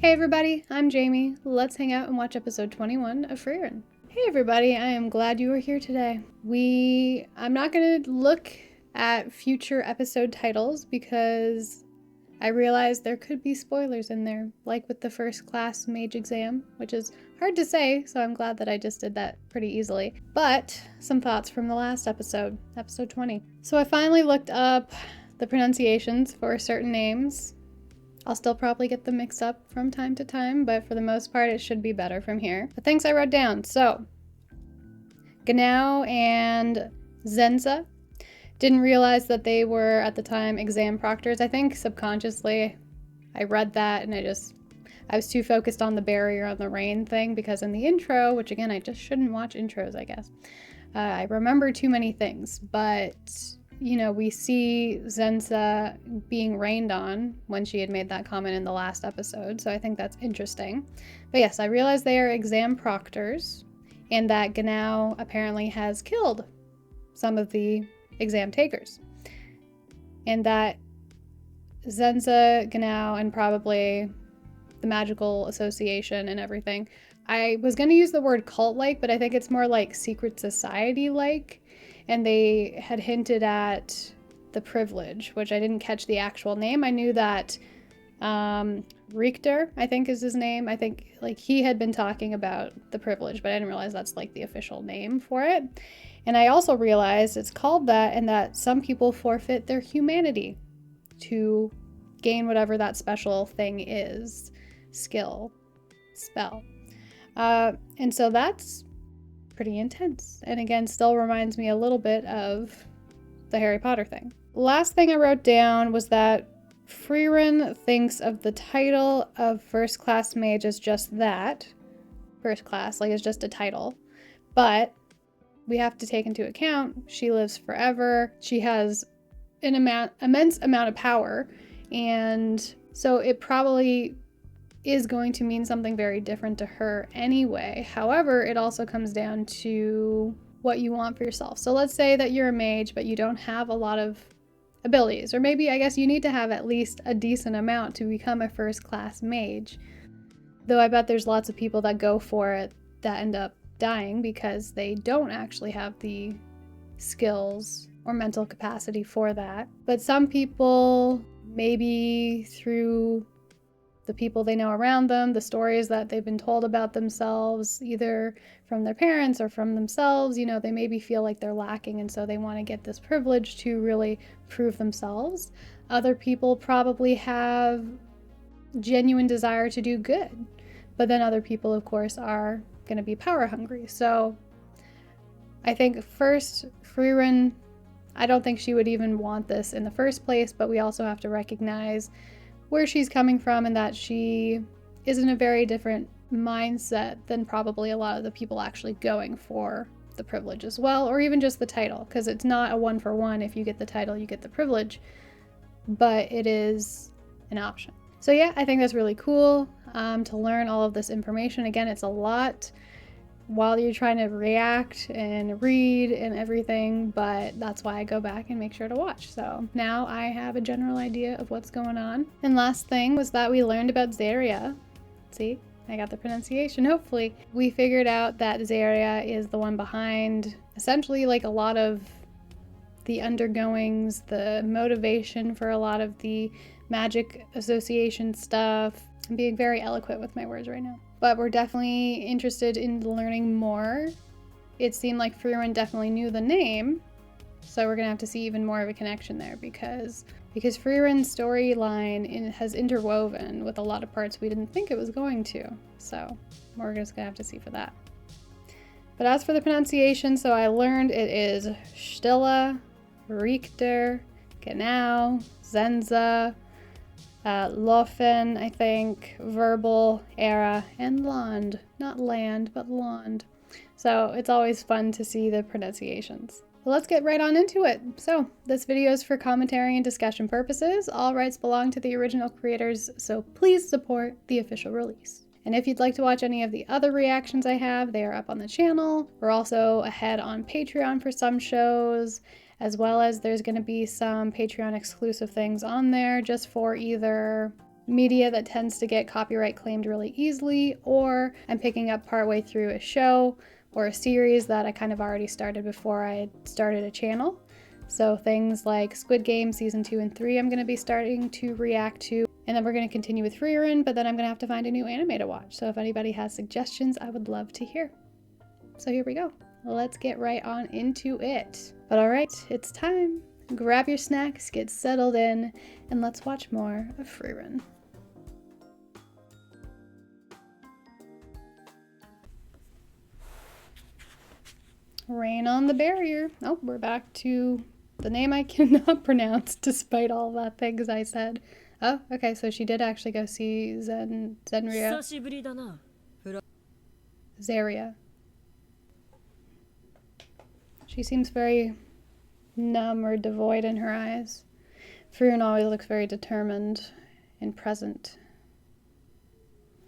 Hey everybody, I'm Jamie. Let's hang out and watch episode 21 of Freerin. Hey everybody, I am glad you are here today. I'm not going to look at future episode titles because I realized there could be spoilers in there, like with the first class mage exam, which is hard to say, so I'm glad that I just did that pretty easily. But some thoughts from the last episode, episode 20. So I finally looked up the pronunciations for certain names. I'll still probably get them mixed up from time to time, but for the most part, it should be better from here. The things I wrote down. So, Gnau and Zenza. Didn't realize that they were, at the time, exam proctors. I think subconsciously I read that and I was too focused on the barrier on the rain thing because in the intro, which again, I just shouldn't watch intros, I guess. I remember too many things, but we see Zenza being rained on when she had made that comment in the last episode, so I think that's interesting. But yes, I realized they are exam proctors, and that Gnau apparently has killed some of the exam takers. And that Zenza, Gnau, and probably the magical association and everything. I was going to use the word cult-like, but I think it's more like secret society-like. And they had hinted at the privilege, which I didn't catch the actual name. I knew that Reactor, I think is his name. I think he had been talking about the privilege, but I didn't realize that's the official name for it. And I also realized it's called that and that some people forfeit their humanity to gain whatever that special thing is. Skill. Spell. And so that's pretty intense. And again, still reminds me a little bit of the Harry Potter thing. Last thing I wrote down was that Freerin thinks of the title of First Class Mage as just that. First Class, it's just a title. But we have to take into account she lives forever. She has an immense amount of power. And so it probably is going to mean something very different to her anyway. However, it also comes down to what you want for yourself. So let's say that you're a mage, but you don't have a lot of abilities, or maybe I guess you need to have at least a decent amount to become a first class mage. Though I bet there's lots of people that go for it that end up dying because they don't actually have the skills or mental capacity for that. But some people, maybe through the people they know around them, the stories that they've been told about themselves, either from their parents or from themselves, they maybe feel like they're lacking, and so they want to get this privilege to really prove themselves. Other people probably have genuine desire to do good, but then other people, of course, are going to be power hungry. So I think first, Freerin, I don't think she would even want this in the first place, but we also have to recognize where she's coming from and that she is in a very different mindset than probably a lot of the people actually going for the privilege as well, or even just the title, because it's not a one-for-one. If you get the title, you get the privilege, but it is an option. So yeah, I think that's really cool to learn all of this information. Again, it's a lot while you're trying to react and read and everything, but that's why I go back and make sure to watch. So now I have a general idea of what's going on. And last thing was that we learned about Zarya. See, I got the pronunciation, hopefully. We figured out that Zarya is the one behind essentially a lot of the undergoings, the motivation for a lot of the magic association stuff. I'm being very eloquent with my words right now. But we're definitely interested in learning more. It seemed like Freerin definitely knew the name, so we're gonna have to see even more of a connection there because Freerin's storyline has interwoven with a lot of parts we didn't think it was going to. So we're just gonna have to see for that. But as for the pronunciation, so I learned it is Stilla, Richter, Gnau, Zenza, Lofen, I think, Verbal, Era, and Lond. Not land, but Lond. So it's always fun to see the pronunciations. But let's get right on into it. So this video is for commentary and discussion purposes. All rights belong to the original creators, so please support the official release. And if you'd like to watch any of the other reactions I have, they are up on the channel. We're also ahead on Patreon for some shows, as well as there's going to be some Patreon exclusive things on there just for either media that tends to get copyright claimed really easily, or I'm picking up partway through a show or a series that I kind of already started before I started a channel. So things like Squid Game Season 2 and 3 I'm going to be starting to react to, and then we're going to continue with Frieren, but then I'm going to have to find a new anime to watch. So if anybody has suggestions, I would love to hear. So here we go. Let's get right on into it. But all right, it's time. Grab your snacks, get settled in, and let's watch more of Frieren. Rain on the barrier. Oh, we're back to the name I cannot pronounce despite all the things I said. Oh, okay, so she did actually go see Zenria. Zaria. She seems very numb or devoid in her eyes. Frieren always looks very determined and present.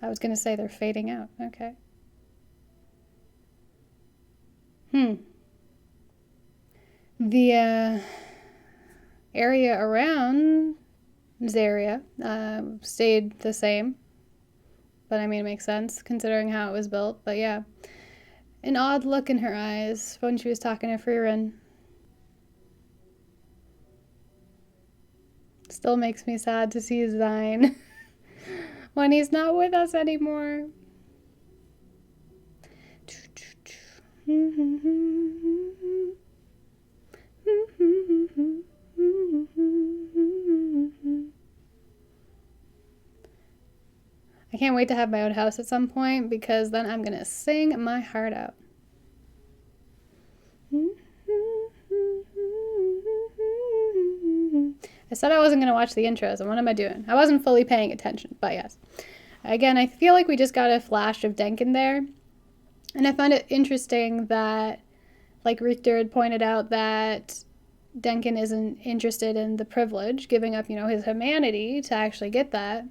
I was gonna say they're fading out. Okay. The area around Zaria stayed the same. But I mean, it makes sense considering how it was built. But yeah, an odd look in her eyes when she was talking to Frieren. Still makes me sad to see Zine when he's not with us anymore. I can't wait to have my own house at some point because then I'm gonna sing my heart out. I said I wasn't gonna watch the intros, and what am I doing? I wasn't fully paying attention, but yes. Again, I feel like we just got a flash of Denkin there, and I find it interesting that, like Richter had pointed out, that Denkin isn't interested in the privilege, giving up, his humanity to actually get that.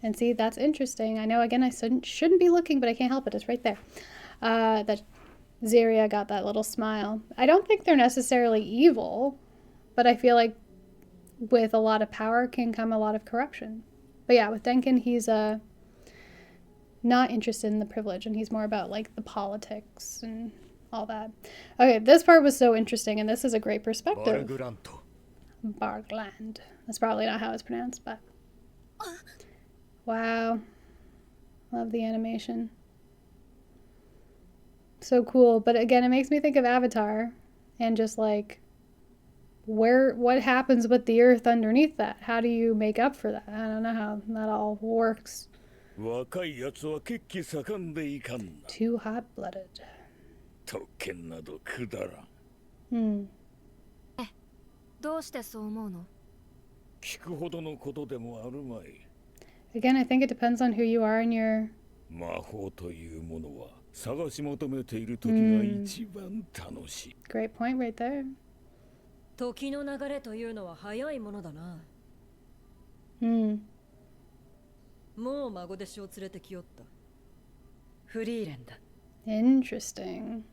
And see, that's interesting. I know, again, I shouldn't be looking, but I can't help it. It's right there. That Zaria got that little smile. I don't think they're necessarily evil, but I feel like with a lot of power can come a lot of corruption. But yeah, with Denkin, he's not interested in the privilege, and he's more about, like, the politics and all that. Okay, this part was so interesting, and this is a great perspective. Bargland. That's probably not how it's pronounced, but... Wow. Love the animation. So cool. But again, it makes me think of Avatar and just like what happens with the earth underneath that? How do you make up for that? I don't know how that all works. Too hot-blooded. Again, I think it depends on who you are and your... Great point right there. Interesting.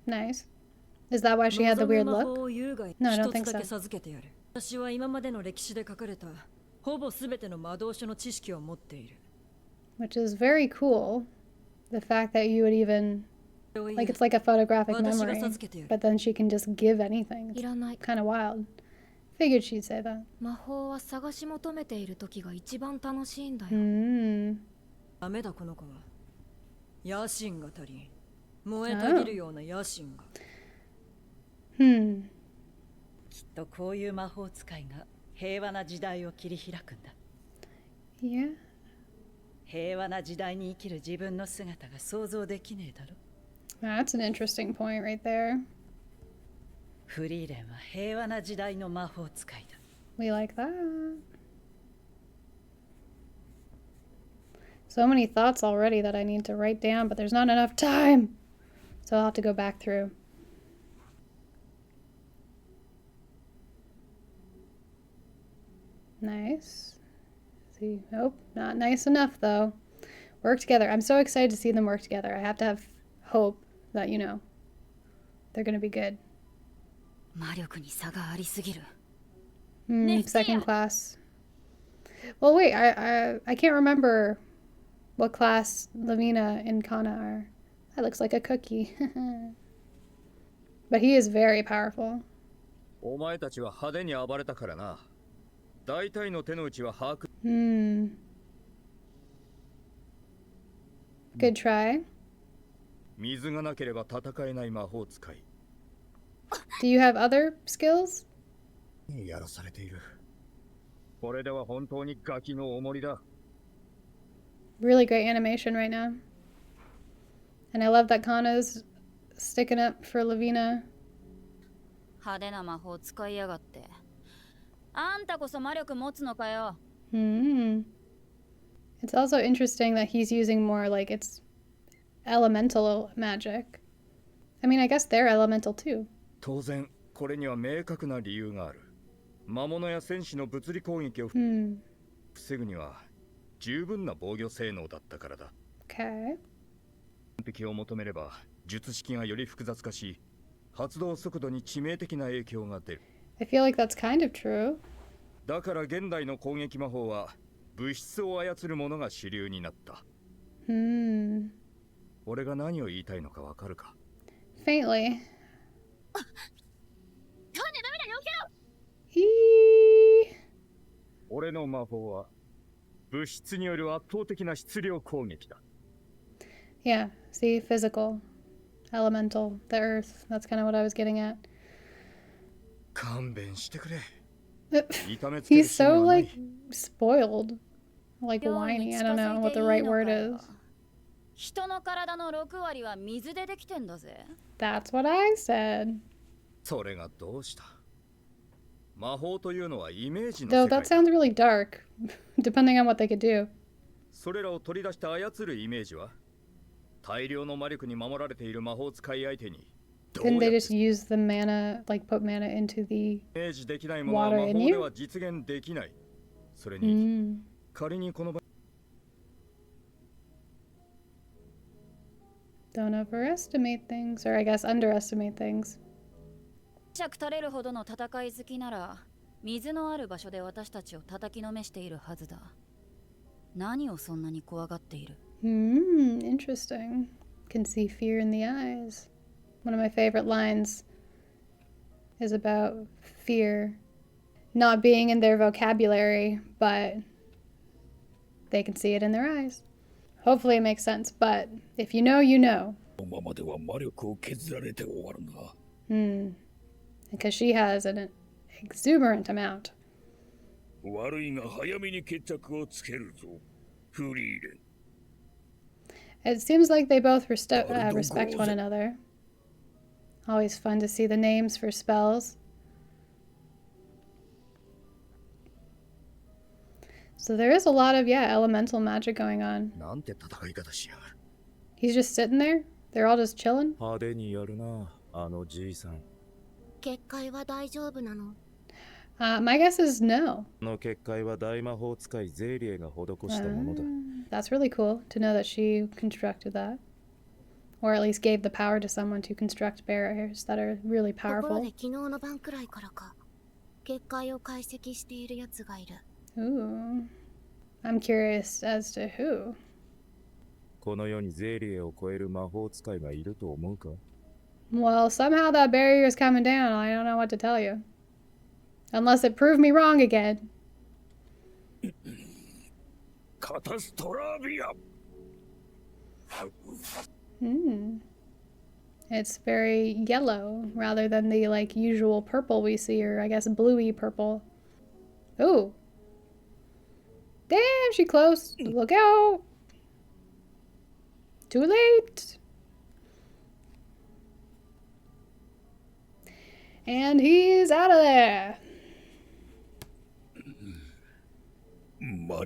Nice. Is that why she had the weird look? No, I don't think so. Which is very cool. The fact that you would even... Like, it's like a photographic memory. But then she can just give anything. It's kind of wild. Figured she'd say that. Yeah. That's an interesting point right there. We like that. So many thoughts already that I need to write down, but there's not enough time. So I'll have to go back through. Nice. See, nope, not nice enough though. Work together. I'm so excited to see them work together. I have to have hope that, they're going to be good. Second class. Well, wait, I can't remember what class Lavina and Kana are. That looks like a cookie. But he is very powerful. お前たちは派手に暴れたからな。大体の手の内は把握。Good try. 水がなければ戦えない魔法使い。Do you have other skills? やらされている。これでは本当にガキの重りだ。Really great animation right now. And I love that Kana's sticking up for Lavina. 派手な魔法使いやがって。あんたこそ魔力持つのかよ。It's also interesting that he's using more like it's elemental magic. I mean, I guess they're elemental too. 当然、これには明確な理由がある。魔物や戦士の物理攻撃を防ぐには十分な防御性能だったからだ。Okay. 完璧を求めれば術式がより複雑化し、発動速度に致命的な影響が出る。I feel like that's kind of true. だから現代の攻撃魔法は物質を操るものが主流になった。俺が何を言いたいのかわかるか？ Faintly. 俺の魔法は物質による圧倒的な質量攻撃だ。Yeah, see, physical, elemental, the earth. That's kind of what I was getting at. 勘弁してくれ。He's so like spoiled, like whiny. I don't know what the right word is. 人の体の6割は水でできてんだぜ。That's what I said. それがどうした？魔法というのはイメージの Though 世界 that sounds really dark, depending on what they could do. それらを取り出して操るイメージは大量の魔力に守られている魔法使い相手に Couldn't they just use the mana, like put mana into the イメージできないものは water 魔 in 法で you? は実現できない。それに仮にこの場 Don't overestimate things, or I guess underestimate things. 尺垂れるほどの戦い好きなら水のある場所で私たちを叩きのめしているはずだ。何をそんなに怖がっている？ Interesting. Can see fear in the eyes. One of my favorite lines is about fear not being in their vocabulary, but they can see it in their eyes. Hopefully it makes sense, but if you know, you know. Because she has an exuberant amount. It seems like they both respect one another. Always fun to see the names for spells. So there is a lot of, elemental magic going on. He's just sitting there? They're all just chilling? My guess is no. That's really cool to know that she constructed that. Or at least gave the power to someone to construct barriers that are really powerful. Ooh. I'm curious as to who. Well, somehow that barrier is coming down. I don't know what to tell you. Unless it proved me wrong again. It's very yellow rather than the like usual purple we see, or I guess bluey purple. Ooh. Damn, she close. Look out. Too late. And he's out of there. Well,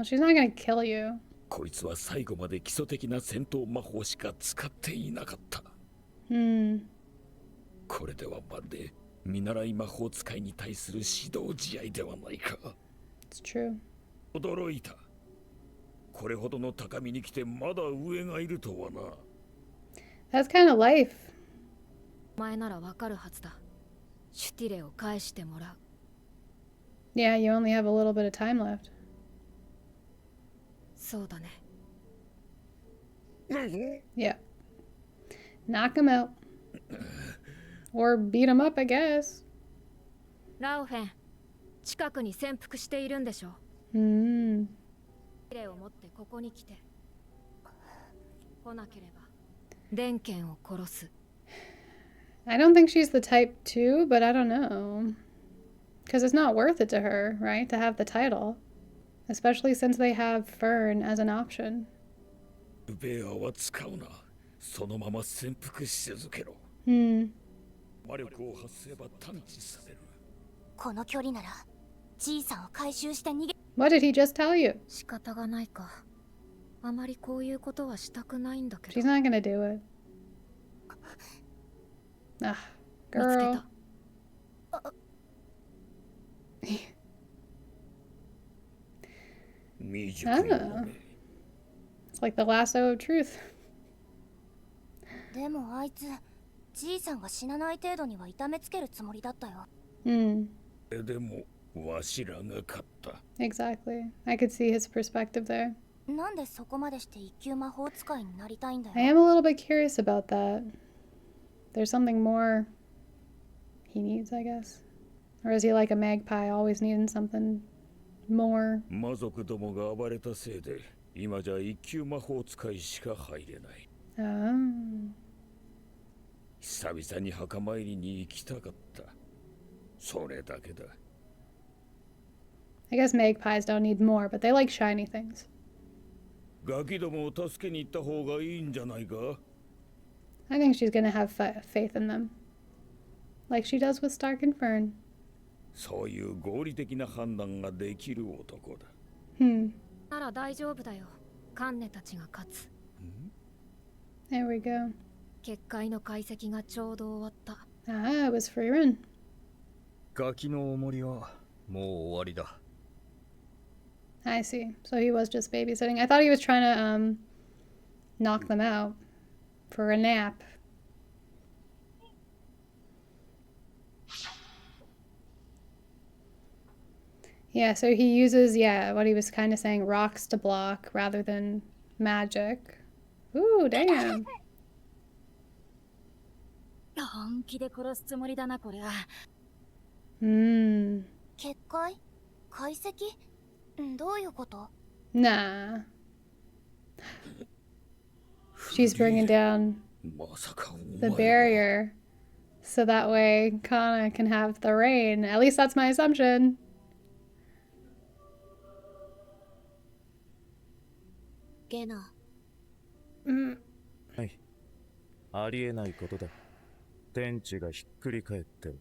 she's not gonna kill you. こいつは最後まで基礎的な戦闘魔法しか使っていなかった。これではまるで見習い魔法使いに対する指導試合ではないか。It's true. 驚いた。これほどの高みに来てまだ上がいるとはな。That's kind of life. 前ならわかるはずだ。シュティレを返してもらう。 Yeah, you only have a little bit of time left. そうだね。 Yeah. Knock him out. Or beat him up, I guess. ラウフェン、近くに潜伏しているんでしょ。Hmm. シュティレを持ってここに来て。来なければデンケンを殺す。 I don't think she's the type to, but I don't know. Because it's not worth it to her, right? To have the title. Especially since they have Fern as an option. ベアは使うな。そのまま潜伏し続けろ。Hmm. 魔力を発せば探知される。この距離ならじいさんを回収して逃げ。 What did he just tell you? 仕方がないか。あまりこういうことはしたくないんだけ She's ど。 not gonna do it. Ah, 見つけ girl. た。未熟なのね。 It's like the lasso of truth. でもあいつじいさんが死なない程度には痛めつけるつもりだったよ。 Hmm. でもわしらが勝った。 Exactly. I could see his perspective there. なんでそこまでして一級魔法使いになりたいんだ I よ。 am a little bit curious about that. There's something more he needs, I guess. Or is he like a magpie, always needing something more? 魔族どもが暴れたせいで、今じゃ一級魔法使いしか入れない。 Oh. 久々に墓参りに行きたかった。それだけだ。 I guess magpies don't need more, but they like shiny things. ガキどもを助けに行った方がいいんじゃないか？ I think she's gonna have faith in them. Like she does with Stark and Fern. そういう合理的な判断ができる男だ。 Hmm. なら大丈夫だよ。カンネたちが勝つ。 There we go. 結界の解析がちょうど終わった。 Ah, it was free run. ガキのおもりはもう終わりだ。 I see. So he was just babysitting. I thought he was trying to knock them out for a nap. Yeah, so he uses, what he was kind of saying, rocks to block rather than magic. Ooh, damn. 本気で殺すつもりだなこりゃ。 Hmm. 結界解析どういうこと？ Nah. She's bringing down まさかお the 前は barrier so that way Kana can have the rain. At least that's my assumption. ゲナ。 はい。ありえないことだ。天地がひっくり返ってる。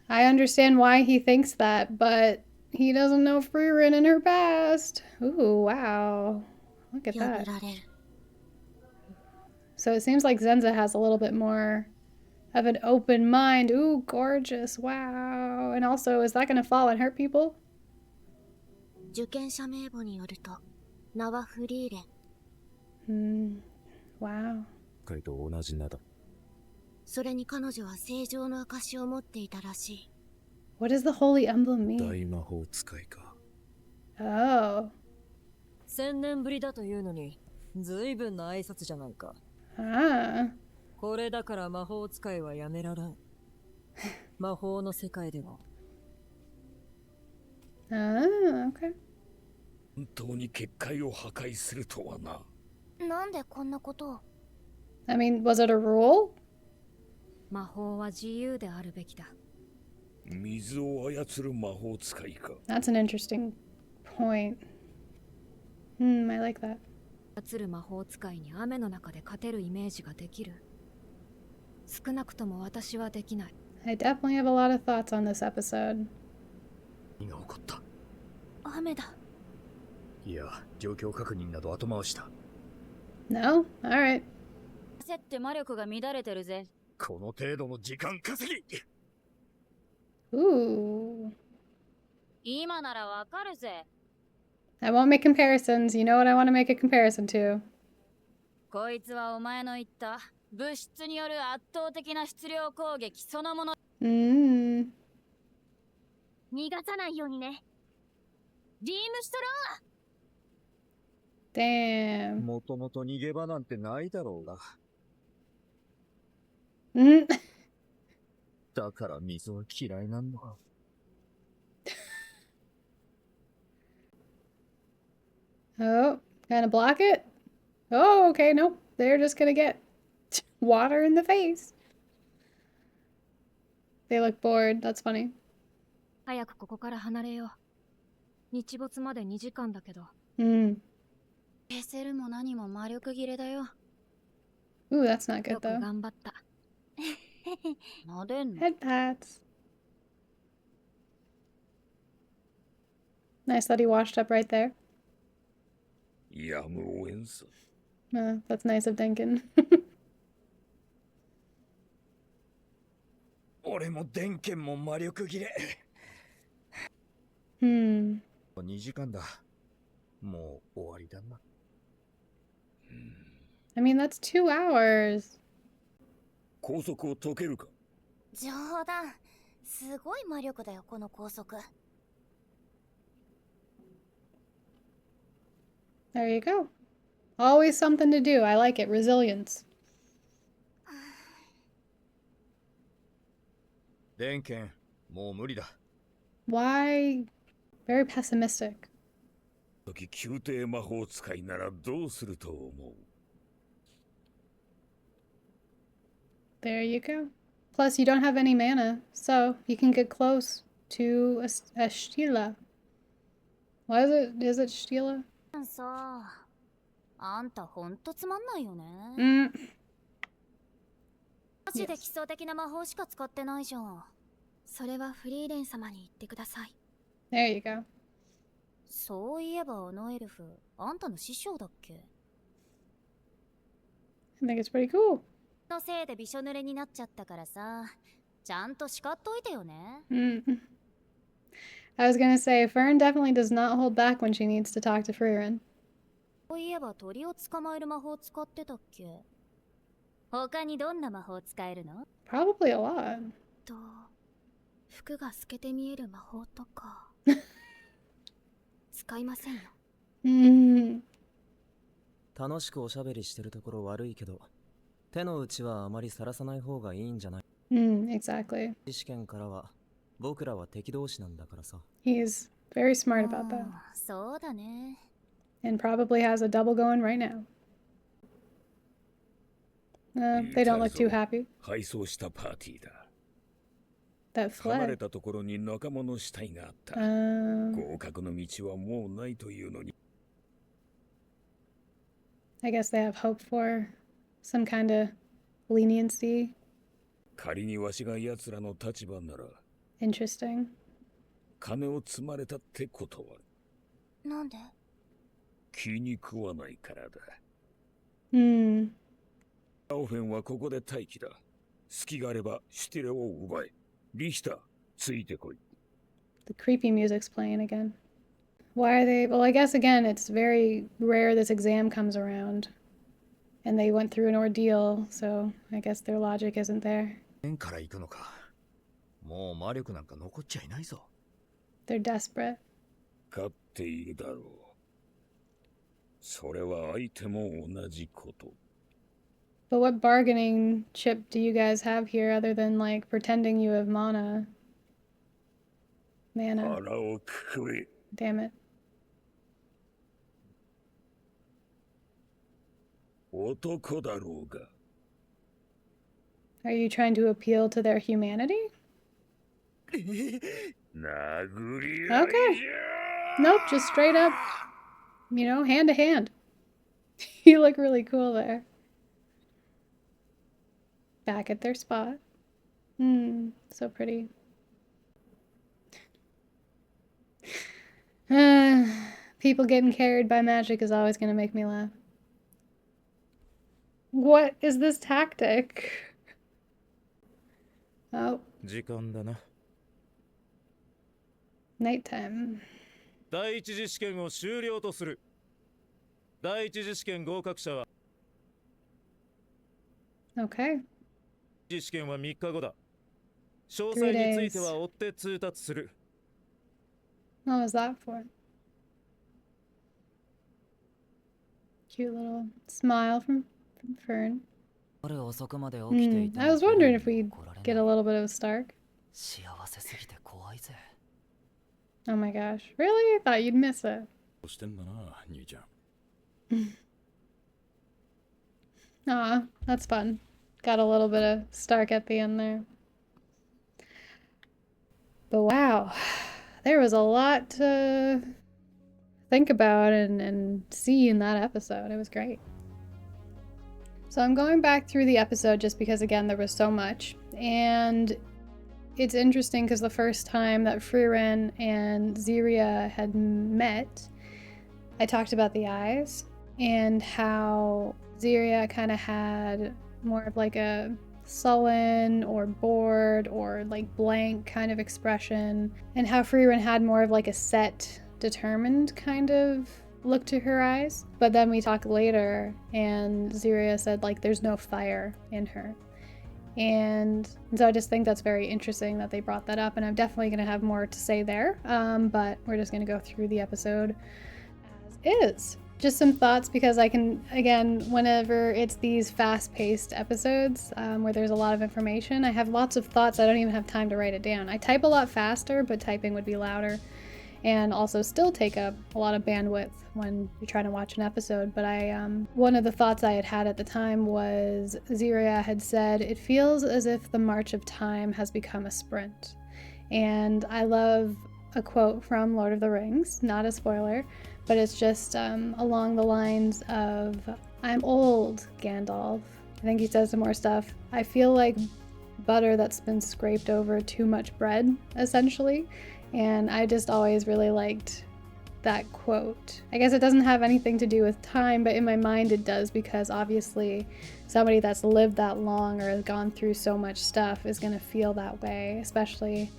I understand why he thinks that, but he doesn't know Frieren in her past. Ooh, wow. Look at 破 that. られる。 So it seems like Zenza has a little bit more of an open mind. Ooh, gorgeous. Wow. And also, is that going to fall and hurt people? 受験者名簿によると名はフリーレン。 Hmm. Wow. 海と同じ名だ。それに彼女は正常の証を持っていたらしい。 What does the holy emblem mean? 大魔法使いか。 Oh. 1000年ぶりだというのに、ずいぶんな挨拶じゃないか。 Ah. これだから魔法使いはやめられん。魔法の世界でも。 Ah, okay. 本当に結界を破壊するとはな。なんでこんなことを？ I mean, was it a rule? 魔法は自由であるべきだ。水を操る魔法使いか。 That's an interesting point. Hmm, I like that. 操る魔法使いに雨の中で勝てるイメージができる。少なくとも私はできない。 I definitely have a lot of thoughts on this episode. 何が起こった？雨だ。いや、状況確認など後回しだ。 No? Alright. 焦って魔力が乱れてるぜ。この程度の時間稼ぎ。 Ooh. 今ならわかるぜ。 I won't make comparisons. You know what I want to make a comparison to. こいつはお前の言った物質による圧倒的な質量攻撃そのもの。Mm. 逃がさないようにね。リームシュトロ Damn. もともと逃げ場なんてないだろうが。Mm. だから水は嫌いなんだ。Oh, gonna block it? Oh, okay, nope. They're just gonna get water in the face. They look bored. That's funny. 早くここから離れよう。日没まで2時間だけど。Mm. 消せるも何も魔力切れだよ。 Ooh, that's not good よく though. 頑張った。なでんの。 Head pats. Nice that he washed up right there. やむをえんさ。That's nice of Denkin. 俺も電源も魔力切れ。Hmm. 2時間だ。もう終わりだな。I mean, that's 2 hours. 拘束を解けるか。冗談。すごい魔力だよ、この高速。There you go. Always something to do. I like it. Resilience. 電源もう無理だ。Why? Very pessimistic. 時宮廷魔法使いならどうすると思う？ There you go. Plus, you don't have any mana, so you can get close to a Stila. Why is it? Is it Stila? さあ、あんたほんとつまんないよね。 Mm. マジで基礎的な魔法しか使ってないじゃん。それはフリーレン様に言ってください。 There you go. そういえばあのエルフ、あんたの師匠だっけ？ I think it's pretty cool. のせいでびしょ濡れになっちゃったからさ、ちゃんと叱っといてよね。 Mm. I was gonna say, Fern definitely does not hold back when she needs to talk to Frieren. そういえば鳥を捕まえる魔法使ってたっけ？他にどんな魔法使えるの？ Probably a lot. と、服が透けて見える魔法とか。使いませんよ。Mm. 楽しくおしゃべりしてるところ悪いけど、手の内はあまりさらさない方がいいんじゃない？ Exactly. 試験からは僕らは敵同士なんだからさ。 He's very smart about that. そうだね。 And probably has a double going right now. They don't look too happy. 敗走したパーティーだ。 That 離れ fled. たところに仲間の死体があった。合格の道はもうないというのに。 I guess they have hope for some kind of leniency. 仮にわしが奴らの立場なら、 Interesting. 金を積まれたってことはなんで？気に食わないからだ。 Hmm. アオフェンはここで待機だ。隙があればシュティレを奪え。リヒター、ついてこい。 The creepy music's playing again. Why are they? Well, I guess again, it's very rare this exam comes around. And they went through an ordeal, so I guess their logic isn't there. 電から行くのか。もう魔力なんか残っちゃいないぞ。 They're desperate. 勝っているだろう。それは相手も同じこと。 But what bargaining chip do you guys have here other than like pretending you have mana? Mana. 腹をくくれ。 Damn it. 男だろうが。 Are you trying to appeal to their humanity? 殴り合い Okay. じゃ。 Nope, just straight up, you know, hand to hand. You look really cool there. Back at their spot. So pretty. People getting carried by magic is always going to make me laugh. What is this tactic? Oh, 時間だな。 nighttime. 第一次試験を終了とする。第一次試験合格者は Okay. 試験は3日後だ。詳 3細について days. は追って通達する。 What was that for? Cute little smile from Fern. 夜遅くまで起きていて I も was wondering フ if ェンに we'd 怒られ get な a い little bit of Stark. 幸せすぎて怖いぜ Oh my gosh. Really? I thought you'd miss it. してんだな、兄ちゃん。Aw, that's fun. Got a little bit of Stark at the end there. But wow, there was a lot to think about and see in that episode. It was great. So I'm going back through the episode just because, again, there was so much. And it's interesting because the first time that Frieren and Ziria had met, I talked about the eyes and how Ziria kind of had more of like a sullen or bored or like blank kind of expression, and how Frieren had more of like a set, determined kind of look to her eyes. But then we talked later and Ziria said like there's no fire in her. And so I just think that's very interesting that they brought that up, and I'm definitely going to have more to say there, but we're just going to go through the episode as is. Just some thoughts, because I can, again, whenever it's these fast-paced episodes where there's a lot of information, I have lots of thoughts. I don't even have time to write it down. I type a lot faster, but typing would be louder and also still take up a lot of bandwidth when you're trying to watch an episode. But one of the thoughts I had at the time was Ziria had said, "It feels as if the march of time has become a sprint." And I love a quote from Lord of the Rings, not a spoiler, but it's just along the lines of, "I'm old, Gandalf." I think he says some more stuff. "I feel like butter that's been scraped over too much bread," essentially. And I just always really liked that quote. I guess it doesn't have anything to do with time, but in my mind it does, because obviously somebody that's lived that long or has gone through so much stuff is going to feel that way, especially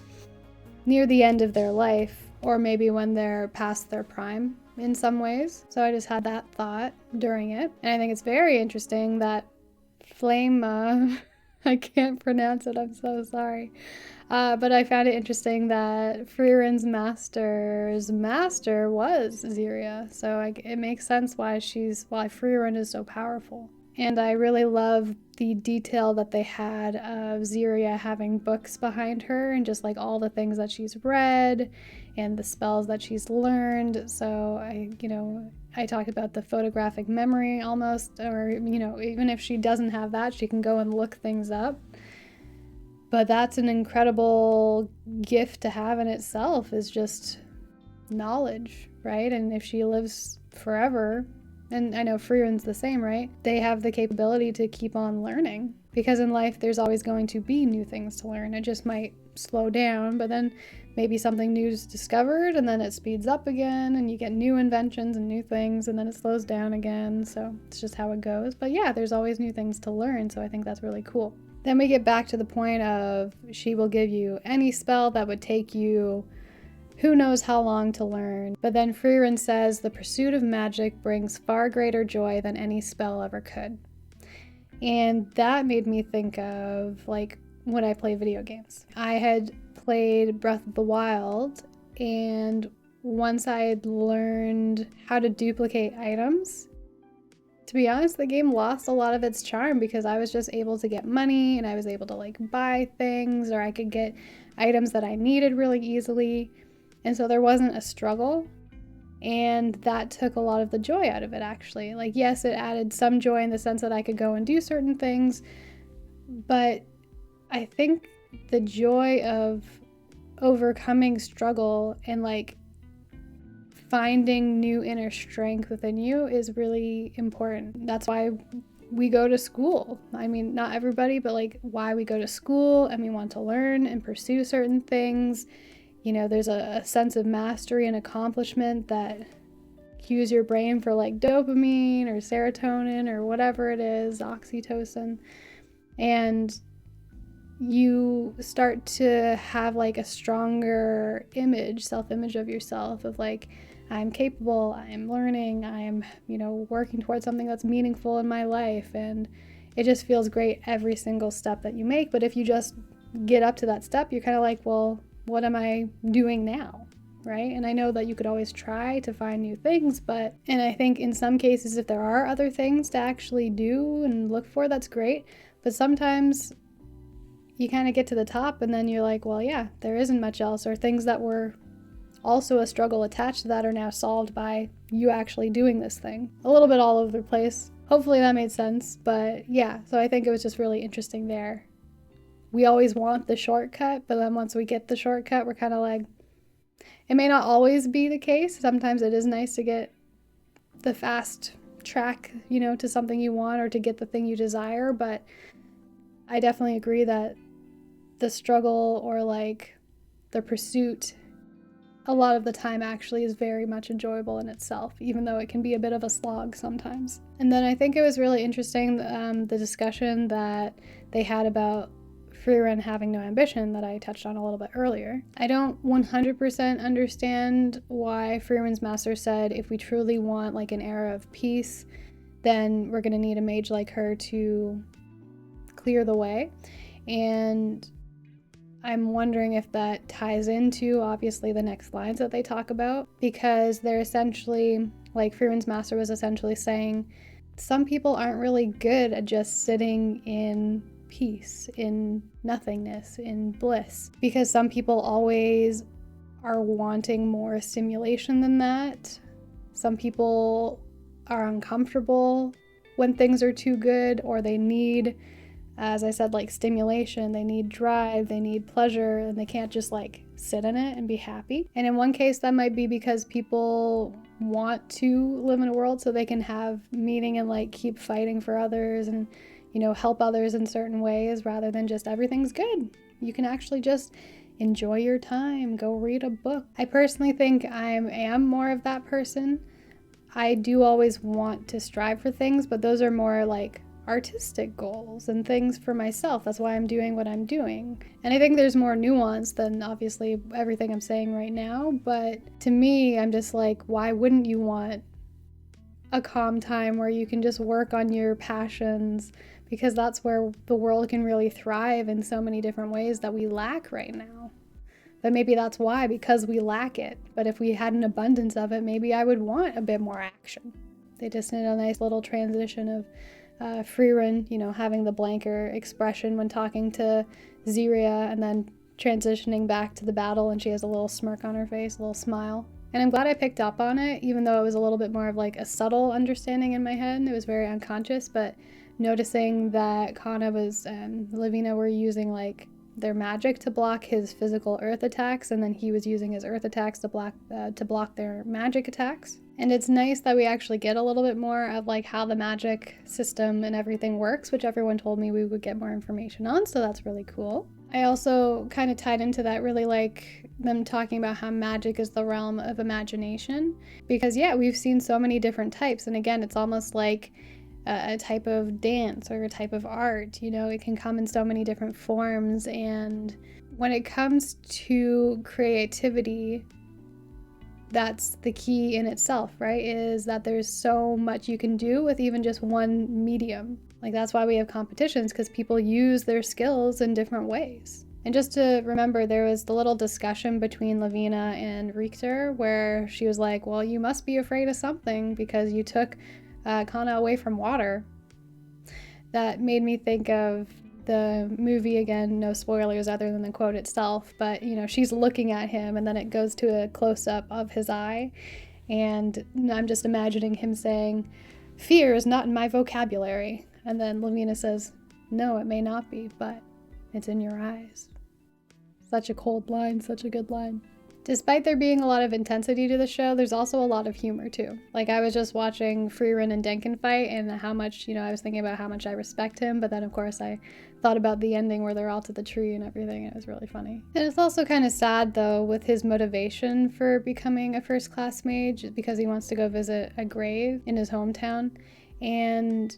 near the end of their life, or maybe when they're past their prime in some ways. So I just had that thought during it. And I think it's very interesting that Flama, I can't pronounce it, I'm so sorry. But I found it interesting that Friren's master's master was Ziria, so it makes sense why Frieren is so powerful. And I really love the detail that they had of Ziria having books behind her and just like all the things that she's read and the spells that she's learned. So I talked about the photographic memory almost, or even if she doesn't have that, she can go and look things up. But that's an incredible gift to have in itself, is just knowledge, right? And if she lives forever, and I know Friren's the same, right? They have the capability to keep on learning, because in life there's always going to be new things to learn. It just might slow down, but then maybe something new is discovered and then it speeds up again and you get new inventions and new things, and then it slows down again. So it's just how it goes. But yeah, there's always new things to learn, so I think that's really cool. Then we get back to the point of she will give you any spell that would take you who knows how long to learn. But then Frieren says the pursuit of magic brings far greater joy than any spell ever could. And that made me think of like when I play video games. I had played Breath of the Wild, and once I had learned how to duplicate items, to be honest, the game lost a lot of its charm, because I was just able to get money and I was able to like buy things, or I could get items that I needed really easily. And so there wasn't a struggle, and that took a lot of the joy out of it, actually. Like, yes, it added some joy in the sense that I could go and do certain things, but I think the joy of overcoming struggle and like finding new inner strength within you is really important. That's why we go to school. I mean, not everybody, but like why we go to school and we want to learn and pursue certain things. There's a sense of mastery and accomplishment that cues your brain for like dopamine or serotonin or whatever it is, oxytocin. And you start to have like a stronger self-image of yourself, of like, I'm capable, I'm learning, I'm, working towards something that's meaningful in my life. And it just feels great every single step that you make. But if you just get up to that step, you're kind of like, well, what am I doing now? Right? And I know that you could always try to find new things, and I think in some cases, if there are other things to actually do and look for, that's great. But sometimes you kind of get to the top and then you're like, well, yeah, there isn't much else, or things that were also a struggle attached to that are now solved by you actually doing this thing. A little bit all over the place. Hopefully that made sense. But yeah, so I think it was just really interesting there. We always want the shortcut, but then once we get the shortcut, we're kind of like, it may not always be the case. Sometimes it is nice to get the fast track, to something you want or to get the thing you desire. But I definitely agree that the struggle or like the pursuit, a lot of the time actually is very much enjoyable in itself, even though it can be a bit of a slog sometimes. And then I think it was really interesting, the discussion that they had about Frieren having no ambition that I touched on a little bit earlier. I don't 100% understand why Frieren's master said if we truly want like an era of peace, then we're going to need a mage like her to clear the way. And I'm wondering if that ties into obviously the next lines that they talk about, because they're essentially, like Frieren's master was essentially saying, some people aren't really good at just sitting in peace, in nothingness, in bliss, because some people always are wanting more stimulation than that. Some people are uncomfortable when things are too good, or they need, as I said, like stimulation, they need drive, they need pleasure, and they can't just like sit in it and be happy. And in one case, that might be because people want to live in a world so they can have meaning and like keep fighting for others and help others in certain ways, rather than just everything's good. You can actually just enjoy your time, go read a book. I personally think I am more of that person. I do always want to strive for things, but those are more like artistic goals and things for myself. That's why I'm doing what I'm doing. And I think there's more nuance than obviously everything I'm saying right now, but to me, I'm just like, why wouldn't you want a calm time where you can just work on your passions, because that's where the world can really thrive in so many different ways that we lack right now. But maybe that's why, because we lack it. But if we had an abundance of it, maybe I would want a bit more action. They just did a nice little transition of Frieren, having the blanker expression when talking to Ziria, and then transitioning back to the battle, and she has a little smirk on her face, a little smile. And I'm glad I picked up on it, even though it was a little bit more of like a subtle understanding in my head. It was very unconscious, but noticing that Kana was Lavina were using like their magic to block his physical earth attacks, and then he was using his earth attacks to block their magic attacks. And it's nice that we actually get a little bit more of like how the magic system and everything works, which everyone told me we would get more information on, so that's really cool. I also kind of tied into that, really like them talking about how magic is the realm of imagination, because yeah, we've seen so many different types, and again, it's almost like a type of dance or a type of art. It can come in so many different forms, and when it comes to creativity, that's the key in itself, right? Is that there's so much you can do with even just one medium. Like, that's why we have competitions, because people use their skills in different ways. And just to remember, there was the little discussion between Lavina and Reactor where she was like, well, you must be afraid of something because you took Kana away from water. That made me think of the movie, again, no spoilers other than the quote itself, but she's looking at him and then it goes to a close-up of his eye, and I'm just imagining him saying, fear is not in my vocabulary, and then Lavina says, no, it may not be, but it's in your eyes. Such a cold line, such a good line. Despite there being a lot of intensity to the show, there's also a lot of humor too. Like, I was just watching Frieren and Denkin fight, and how much, I was thinking about how much I respect him, but then of course I thought about the ending where they're all to the tree and everything, and it was really funny. And it's also kind of sad though, with his motivation for becoming a first-class mage, because he wants to go visit a grave in his hometown, and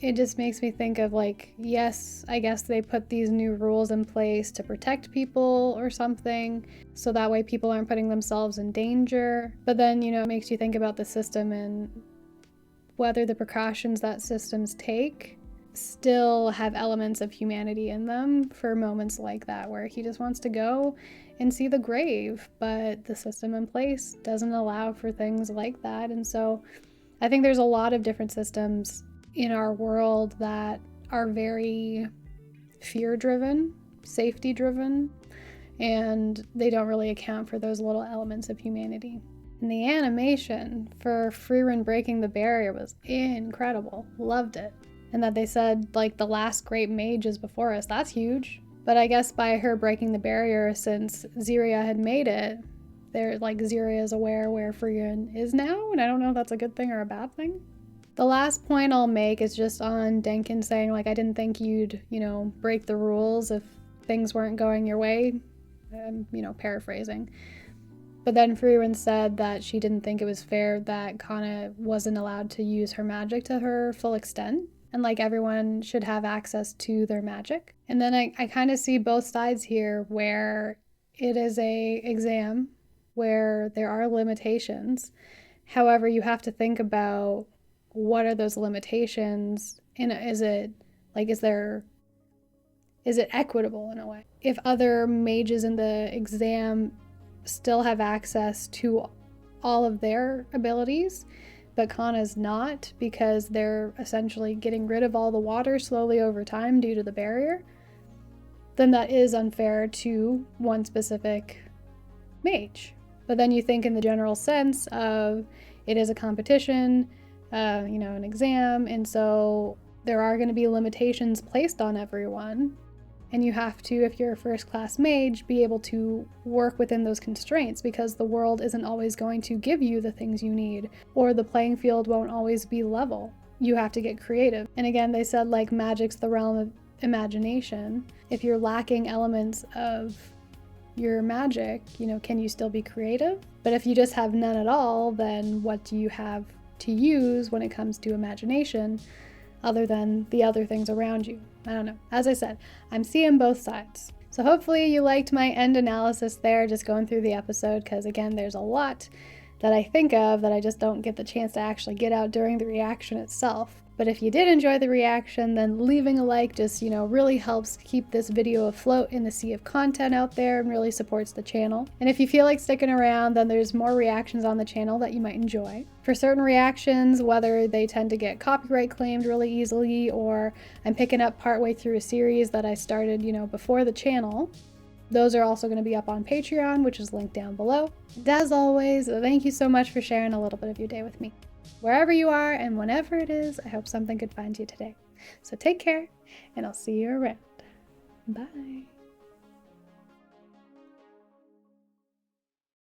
it just makes me think of like, yes, I guess they put these new rules in place to protect people or something, so that way people aren't putting themselves in danger. But then, it makes you think about the system and whether the precautions that systems take still have elements of humanity in them for moments like that, where he just wants to go and see the grave, but the system in place doesn't allow for things like that. And so I think there's a lot of different systems in our world that are very fear-driven, safety-driven, and they don't really account for those little elements of humanity. And the animation for Frieren breaking the barrier was incredible. Loved it. And that they said, like, the last great mage is before us. That's huge. But I guess by her breaking the barrier, since Ziria had made it, Ziria is aware where Frieren is now, and I don't know if that's a good thing or a bad thing. The last point I'll make is just on Denkin saying, like, I didn't think you'd, break the rules if things weren't going your way. Paraphrasing. But then Frieren said that she didn't think it was fair that Kana wasn't allowed to use her magic to her full extent, and like everyone should have access to their magic. And then I kind of see both sides here, where it is a exam where there are limitations. However, you have to think about what are those limitations, and is it equitable in a way? If other mages in the exam still have access to all of their abilities, but Kana's not, because they're essentially getting rid of all the water slowly over time due to the barrier, then that is unfair to one specific mage. But then you think in the general sense of it is a competition, an exam, and so there are going to be limitations placed on everyone. And you have to, if you're a first-class mage, be able to work within those constraints, because the world isn't always going to give you the things you need, or the playing field won't always be level. You have to get creative. And again, they said, like, magic's the realm of imagination. If you're lacking elements of your magic, can you still be creative? But if you just have none at all, then what do you have to use when it comes to imagination, other than the other things around you? I don't know. As I said, I'm seeing both sides. So hopefully you liked my end analysis there, just going through the episode, because again, there's a lot that I think of that I just don't get the chance to actually get out during the reaction itself. But if you did enjoy the reaction, then leaving a like just, really helps keep this video afloat in the sea of content out there and really supports the channel. And if you feel like sticking around, then there's more reactions on the channel that you might enjoy. For certain reactions, whether they tend to get copyright claimed really easily, or I'm picking up partway through a series that I started, before the channel, those are also going to be up on Patreon, which is linked down below. And as always, thank you so much for sharing a little bit of your day with me. Wherever you are and whenever it is, I hope something could find you today. So take care, and I'll see you around. Bye.